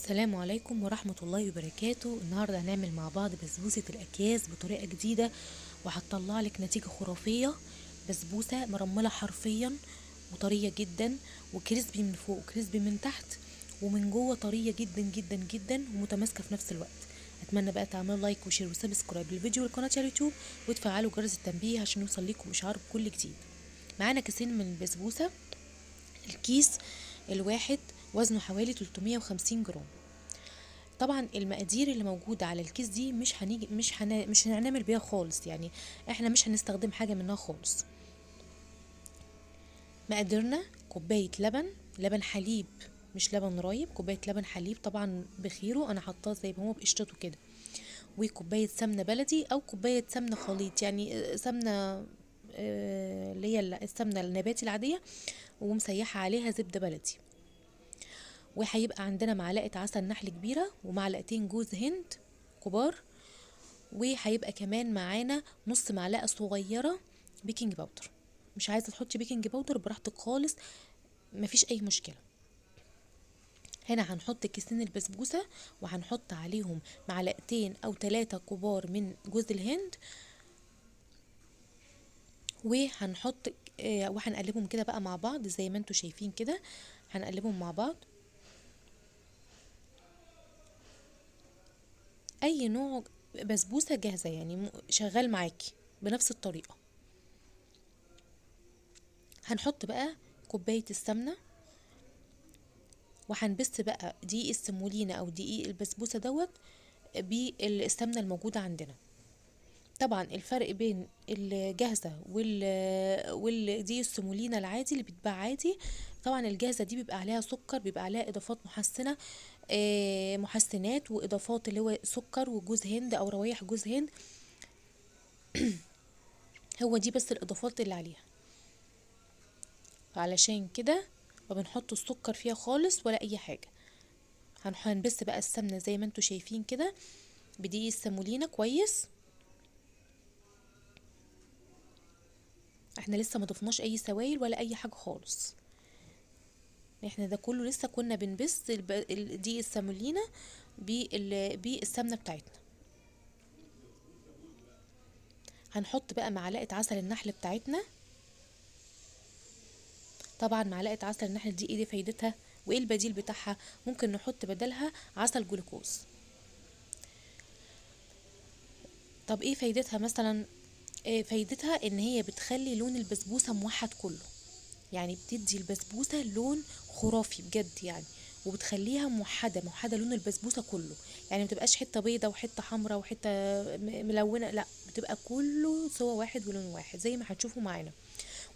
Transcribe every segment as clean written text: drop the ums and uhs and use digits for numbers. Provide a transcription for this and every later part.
السلام عليكم ورحمة الله وبركاته. النهاردة هنعمل مع بعض بسبوسة الأكياس بطريقة جديدة وهتطلع لك نتيجة خرافية. بسبوسة مرملة حرفيا وطرية جدا وكريسبي من فوق وكريسبي من تحت ومن جوه طرية جدا جدا جدا ومتماسكة في نفس الوقت. اتمنى بقى تعملوا لايك وشير وسبسكرايب للفيديو والقناة على اليوتيوب وتفعلوا جرس التنبيه عشان يوصل لكم اشعار بكل جديد. معانا كيسين من البسبوسة. الكيس الواحد وزنه حوالي 350 جرام. طبعا المقادير اللي موجوده على الكيس دي مش هنعمل بيها خالص، يعني احنا مش هنستخدم حاجه منها خالص. مقاديرنا: كوبايه لبن حليب، مش لبن رايب، كوبايه لبن حليب طبعا بخيره، انا حطاه زي ما هو بقشطته كده، وكوبايه سمنه بلدي او كوبايه سمنه خليط، يعني سمنه اللي هي السمنه النباتي العاديه، ومسيحه عليها زبده بلدي. وهيبقى عندنا معلقه عسل نحل كبيره ومعلقتين جوز هند كبار، وهيبقى كمان معانا نص معلقه صغيره بيكنج باودر. مش عايزه تحطي بيكنج باودر براحتك خالص، مفيش اي مشكله. هنا هنحط كيسين البسبوسه وهنحط عليهم معلقتين او 3 كبار من جوز الهند، وهنحط وهنقلبهم كده بقى مع بعض زي ما انتوا شايفين كده. هنقلبهم مع بعض. اي نوع بسبوسه جاهزه يعني شغال معاكي بنفس الطريقه. هنحط بقى كوبايه السمنه، وهنبس بقى دقيق السمولينا او دقيق البسبوسه دوت بالسمنه الموجوده عندنا. طبعا الفرق بين الجاهزه والدقيق السمولينا العادي اللي بيتباع عادي، طبعا الجاهزه دي بيبقى عليها سكر، بيبقى عليها اضافات محسنه، محسنات واضافات اللي هو سكر وجوز هند او روايح جوز هند. هو دي بس الاضافات اللي عليها، علشان كده ما بنحط السكر فيها خالص ولا اي حاجه. هنبس بقى السمنه زي ما انتوا شايفين كده بدقيق السمولينا كويس. احنا لسه ما ضفناش اي سوائل ولا اي حاجه خالص، احنا ده كله لسه كنا بنبس دقيق السمولينا بالسمنه بتاعتنا. هنحط بقى معلقه عسل النحل بتاعتنا. طبعا معلقه عسل النحل دي ايه فايدتها وايه البديل بتاعها؟ ممكن نحط بدلها عسل جلوكوز. طب ايه فايدتها مثلا؟ فايدتها ان هي بتخلي لون البسبوسه موحد كله، يعني بتدي البسبوسه لون خرافي بجد يعني، وبتخليها موحده لون البسبوسه كله، يعني ما بتبقاش حته بيضه وحته حمراء وحته ملونه، لا بتبقى كله سوا واحد ولون واحد زي ما هتشوفوا معانا.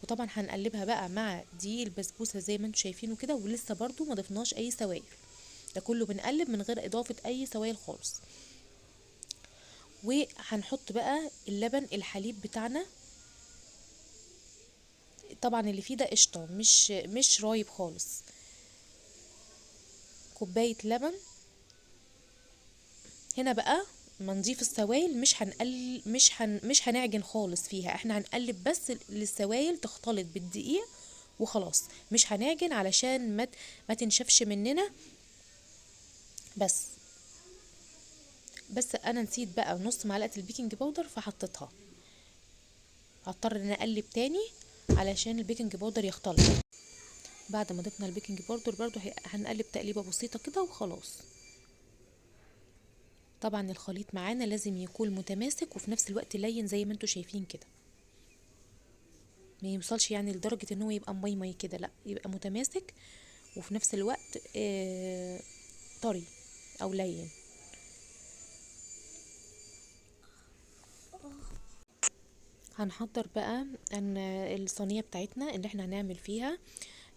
وطبعا هنقلبها بقى مع دي البسبوسه زي ما انتم شايفينه كده، ولسه برضو ما ضفناش اي سوائل، ده كله بنقلب من غير اضافه اي سوائل خالص. وهنحط بقى اللبن الحليب بتاعنا، طبعا اللي فيه ده قشطه، مش رايب خالص. كوبايه لبن. هنا بقى ما نضيف السوائل مش هنعجن خالص فيها، احنا هنقلب بس للسوائل تختلط بالدقيق وخلاص، مش هنعجن علشان ما تنشفش مننا. بس انا نسيت بقى نص معلقه البيكنج باودر فحطيتها، هضطر ان اقلب تاني علشان البيكنج باودر يختلط. بعد ما ضفنا البيكنج باودر برضو هنقلب تقليبه بسيطه كده وخلاص. طبعا الخليط معانا لازم يكون متماسك وفي نفس الوقت لين زي ما انتوا شايفين كده، ما يوصلش يعني لدرجة ان هو يبقى مي كده، لا يبقى متماسك وفي نفس الوقت طري او لين. هنحضر بقى ان الصينية بتاعتنا اللي احنا هنعمل فيها.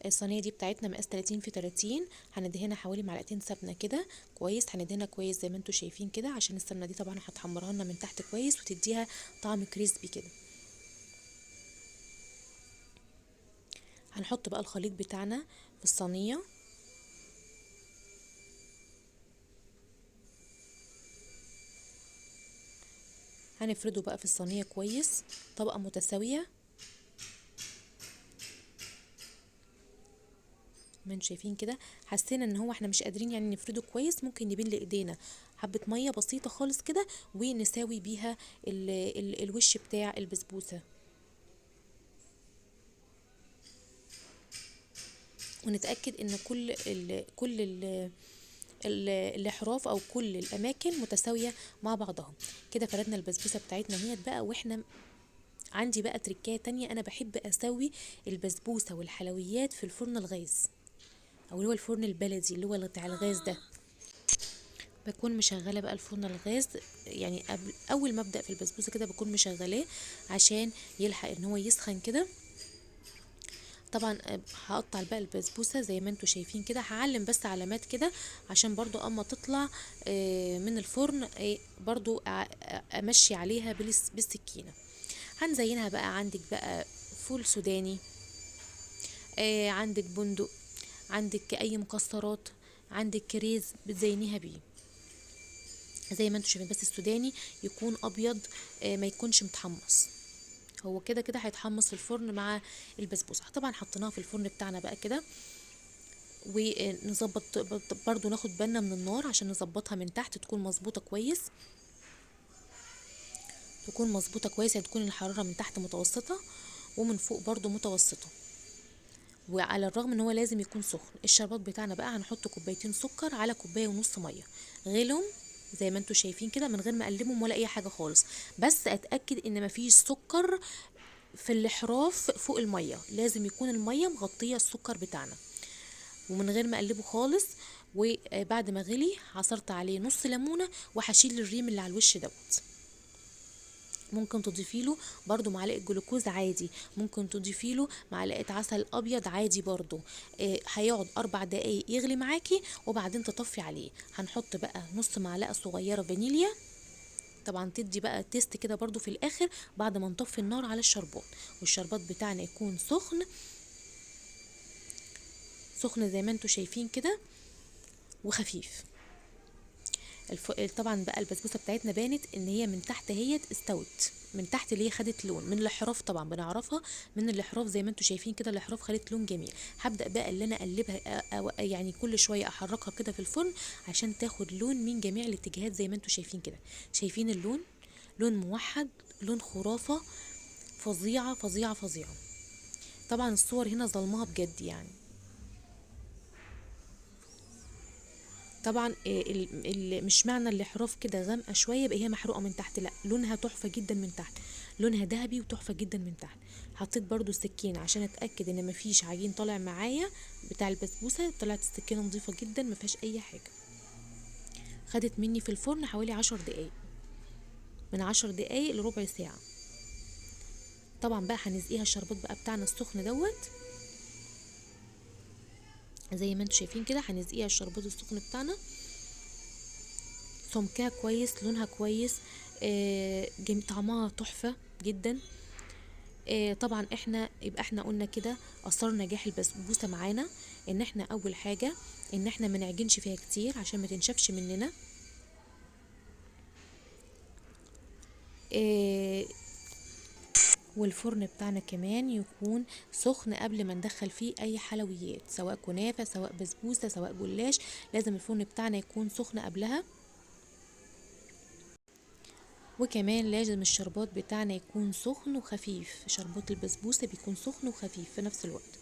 الصينية دي بتاعتنا مقاس 30 في 30. هندهنها حوالي معلقتين سمنة كده كويس، هندهنها كويس زي ما انتوا شايفين كده، عشان السمنة دي طبعا هتحمرها لنا من تحت كويس وتديها طعم كريسبي كده. هنحط بقى الخليط بتاعنا في الصينية، هنفرده بقى في الصينية كويس طبقة متساوية. ما انتوا شايفين كده. حسينا ان هو احنا مش قادرين يعني نفرده كويس، ممكن نبين لايدينا حبة مية بسيطة خالص كده ونساوي بيها الوش بتاع البسبوسة، ونتأكد ان الاحراف او كل الاماكن متساوية مع بعضها. كده فردنا البسبوسة بتاعتنا اهيت بقى. واحنا عندي بقى تركاية تانية، انا بحب اسوي البسبوسة والحلويات في الفرن الغاز، او اللي هو الفرن البلدي اللي هو بتاع الغاز ده. بكون مشغله بقى الفرن الغاز، يعني قبل اول ما ابدا في البسبوسه كده بكون مشغلاه عشان يلحق ان هو يسخن كده. طبعا هقطع بقى البسبوسه زي ما انتوا شايفين كده، هعلم بس علامات كده عشان برضو اما تطلع من الفرن برضو امشي عليها بالسكينه. هنزينها بقى. عندك بقى فول سوداني، عندك بندق، عندك اي مكسرات، عندك كريز بتزينيها بيه زي ما انتوا شايفين. بس السوداني يكون ابيض، ما يكونش متحمص. هو كده كده هيتحمص في الفرن مع البسبوسه. طبعا حطيناها في الفرن بتاعنا بقى كده، ونظبط برضو ناخد بالنا من النار عشان نظبطها من تحت تكون مظبوطه كويس، تكون مظبوطه كويس، يعني تكون الحراره من تحت متوسطه ومن فوق برضو متوسطه. وعلى الرغم ان هو لازم يكون سخن. الشربات بتاعنا بقى هنحط كوبايتين سكر على كوبايه ونص ميه، غلهم زي ما انتوا شايفين كده من غير ما اقلبهم ولا اي حاجه خالص. بس اتاكد ان مفيش سكر في الاحراف فوق الميه، لازم يكون الميه مغطيه السكر بتاعنا، ومن غير ما اقلبه خالص. وبعد ما غلي عصرت عليه نص ليمونه، وهشيل الريم اللي على الوش دوت. ممكن تضيفي له برضو معلقه جلوكوز عادي، ممكن تضيفي له معلقه عسل ابيض عادي برضو. هيقعد 4 دقايق يغلي معاكي وبعدين تطفي عليه. هنحط بقى نص معلقه صغيره فانيليا، طبعا تدي بقى تيست كده برضو في الاخر بعد ما نطفي النار على الشربات. والشربات بتاعنا يكون سخن سخن زي ما انتوا شايفين كده وخفيف. طبعا بقى البسبوسه بتاعتنا بانت ان هي من تحت هي استوت من تحت، اللي هي خدت لون من الاحراف. طبعا بنعرفها من الاحراف زي ما انتوا شايفين كده، الاحراف خدت لون جميل. هبدا بقى اللي انا اقلبها يعني كل شويه احركها كده في الفرن عشان تاخد لون من جميع الاتجاهات زي ما انتوا شايفين كده. شايفين اللون؟ لون موحد، لون خرافه، فظيعه فظيعه فظيعه. طبعا الصور هنا ظلمها بجد يعني. طبعا مش معنى الاحراف كده غامقه شويه يبقى هي محروقه من تحت، لا، لونها تحفه جدا من تحت، لونها ذهبي وتحفه جدا من تحت. حطيت برضو السكينه عشان اتاكد ان مفيش عجين طالع معايا بتاع البسبوسه. طلعت السكينه نظيفه جدا مفيهاش اي حاجه. خدت مني في الفرن حوالي 10 دقايق، من 10 دقايق لربع ساعه. طبعا بقى هنسقيها الشربات بقى بتاعنا السخن دوت زي ما انتوا شايفين كده. هنسقيها الشربات السخن بتاعنا، سمكها كويس، لونها كويس، طعمها تحفة جدا. طبعا يبقى احنا قلنا كده اسرار نجاح البسبوسة معانا ان احنا اول حاجة ان احنا ما نعجنش فيها كتير عشان ما تنشفش مننا. والفرن بتاعنا كمان يكون سخن قبل ما ندخل فيه اي حلويات، سواء كنافة سواء بسبوسة سواء جلاش، لازم الفرن بتاعنا يكون سخن قبلها. وكمان لازم الشربات بتاعنا يكون سخن وخفيف، شربات البسبوسة بيكون سخن وخفيف في نفس الوقت.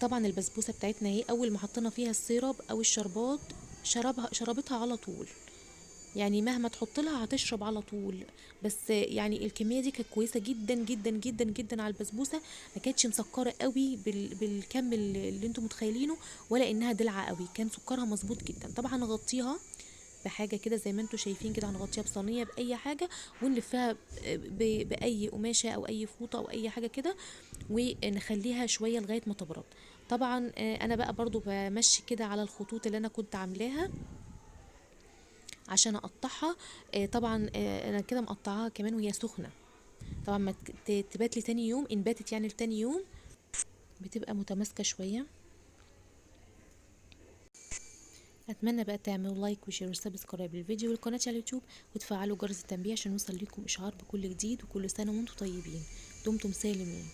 طبعا البسبوسة بتاعتنا اهي اول ما حطينا فيها السيرب او الشربات شربتها على طول، يعني مهما تحط لها هتشرب على طول. بس يعني الكميه دي كانت كويسه جدا جدا جدا جدا على البسبوسه، ما كانتش مسكره قوي بالكم اللي انتم متخيلينه، ولا انها دلعه قوي، كان سكرها مظبوط جدا. طبعا هنغطيها بحاجه كده زي ما انتم شايفين كده، هنغطيها بصينيه باي حاجه ونلفها باي قماشه او اي فوطه او اي حاجه كده، ونخليها شويه لغايه ما تبرد. طبعا انا بقى برضو بمشي كده على الخطوط اللي انا كنت عاملاها عشان اقطعها. طبعا انا كده مقطعاها كمان وهي سخنه. طبعا ما تبات لي تاني يوم، ان باتت يعني لتاني يوم بتبقى متماسكه شويه. اتمنى بقى تعملوا لايك وشير وسبسكرايب للفيديو والقناه على اليوتيوب، وتفعلوا جرس التنبيه عشان يوصل لكم اشعار بكل جديد. وكل سنه وانتم طيبين، دمتم سالمين.